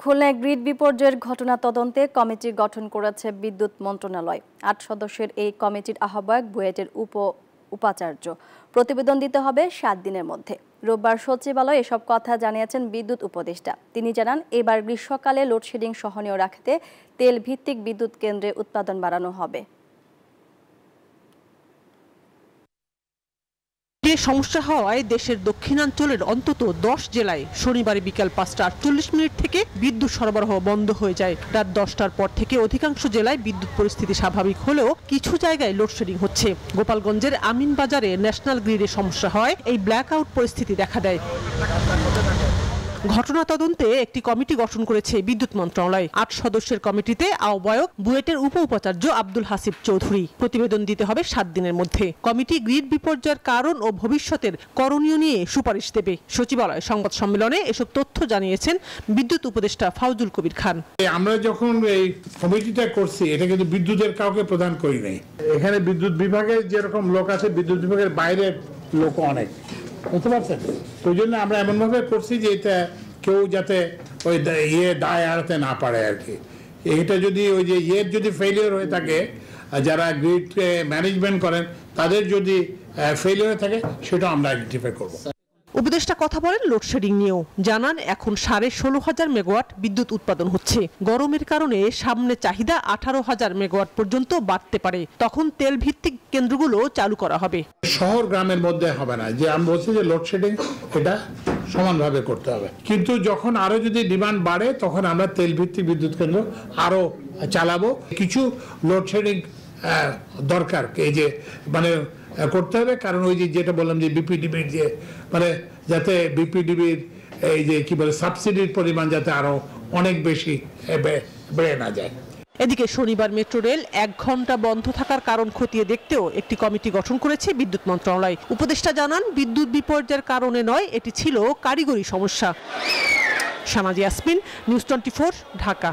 খুলনায় গ্রিড বিপর্যয়ের ঘটনা তদন্তে কমিটি গঠন করেছে বিদ্যুৎ মন্ত্রণালয়। ৮ সদস্যের এই কমিটির আহ্বায়ক বুয়েটের উপাচার্য। প্রতিবেদন দিতে হবে 7 দিনের মধ্যে। রোববার সচিবালয়ে এসব কথা জানিয়েছেন বিদ্যুৎ উপদেষ্টা। তিনি জানান, এবার গ্রীষ্মকালে লোডশেডিং সহনীয় রাখতে তেল ভিত্তিক বিদ্যুৎ কেন্দ্রে উৎপাদন বাড়ানো হবে। সমস্যা হওয়ায় দেশের দক্ষিণাঞ্চলের অন্তত 10 জেলায় শনিবার বিকাল 5:48 থেকে বিদ্যুৎ সরবরাহ বন্ধ হয়ে যায়। রাত 10টার পর থেকে অধিকাংশ জেলায় বিদ্যুৎ পরিস্থিতি স্বাভাবিক হলেও কিছু জায়গায় লোডশেডিং হচ্ছে। গোপালগঞ্জের আমিনবাজারে ন্যাশনাল গ্রিডে সমস্যা হয় এই ব্ল্যাক আউট পরিস্থিতি দেখা দেয়। ঘটনা তদন্তে একটি কমিটি গঠন করেছে বিদ্যুৎ মন্ত্রণালয়। 8 সদস্যের কমিটিতে আহ্বায়ক বুয়েটের উপাচার্য আব্দুল হাসিব চৌধুরী। প্রতিবেদন দিতে হবে 7 দিনের মধ্যে। কমিটি গ্রিড বিপর্যয়ের কারণ ও ভবিষ্যতের করণীয় নিয়ে সুপারিশ দেবে। সচিবালয় সংবাদ সম্মেলনে এসব তথ্য জানিয়েছেন বিদ্যুৎ উপদেষ্টা ফাউজুল কবির খান। আমরা যখন এই কমিটিটা করছি, এটা কিন্তু বিদ্যুতের কাউকে প্রদান করি নাই। এখানে বিদ্যুৎ বিভাগের যেরকম লোক আছে, বিদ্যুৎ বিভাগের বাইরের লোক অনেক, বুঝতে পারছেন? ওই জন্য আমরা এমনভাবে করছি যে এটা কেউ যাতে ওই দায় এড়াতে না পারে আর কি। এটা যদি ওই যে যদি ফেলিওর হয়ে থাকে, যারা গ্রিড ম্যানেজমেন্ট করেন তাদের যদি ফেলিওর হয়ে থাকে, সেটা আমরা আইডেন্টিফাই করবো। উপদেষ্টা কথা বলেন লোডশেডিং নিয়েও। জানান, এখন 16,500 মেগাওয়াট বিদ্যুৎ উৎপাদন হচ্ছে। গরমের কারণে সামনে চাহিদা 18,000 মেগাওয়াট পর্যন্ত বাড়তে পারে। তখন তেল ভিত্তিক কেন্দ্রগুলো চালু করা হবে। শহর গ্রামের মধ্যে হবে না, যে আমি বলছি যে লোডশেডিং এটা সমানভাবে করতে হবে। কিন্তু যখন আরো যদি ডিমান্ড বাড়ে, তখন আমরা তেল ভিত্তিক বিদ্যুৎ কেন্দ্র আরো চালাবো। কিছু লোডশেডিং দরকার, এই যে মানে করতে হবে, কারণ ওই যেটা বললাম যে বিপিডিবির যে মানে যাতে বিপিডিবির এই যে কি বলে সাবসিডির পরিমাণ যাতে আরো অনেক বেশি বেড়ে না যায়। এদিকে শনিবার মেট্রো রেল 1 ঘন্টা বন্ধ থাকার কারণ খতিয়ে দেখতেও একটি কমিটি গঠন করেছে বিদ্যুৎ মন্ত্রণালয়। উপদেষ্টা জানান, বিদ্যুৎ বিপর্যয়ের কারণে নয়, এটি ছিল কারিগরি সমস্যা। শানাজি ইয়াসমিন, নিউজ 24, ঢাকা।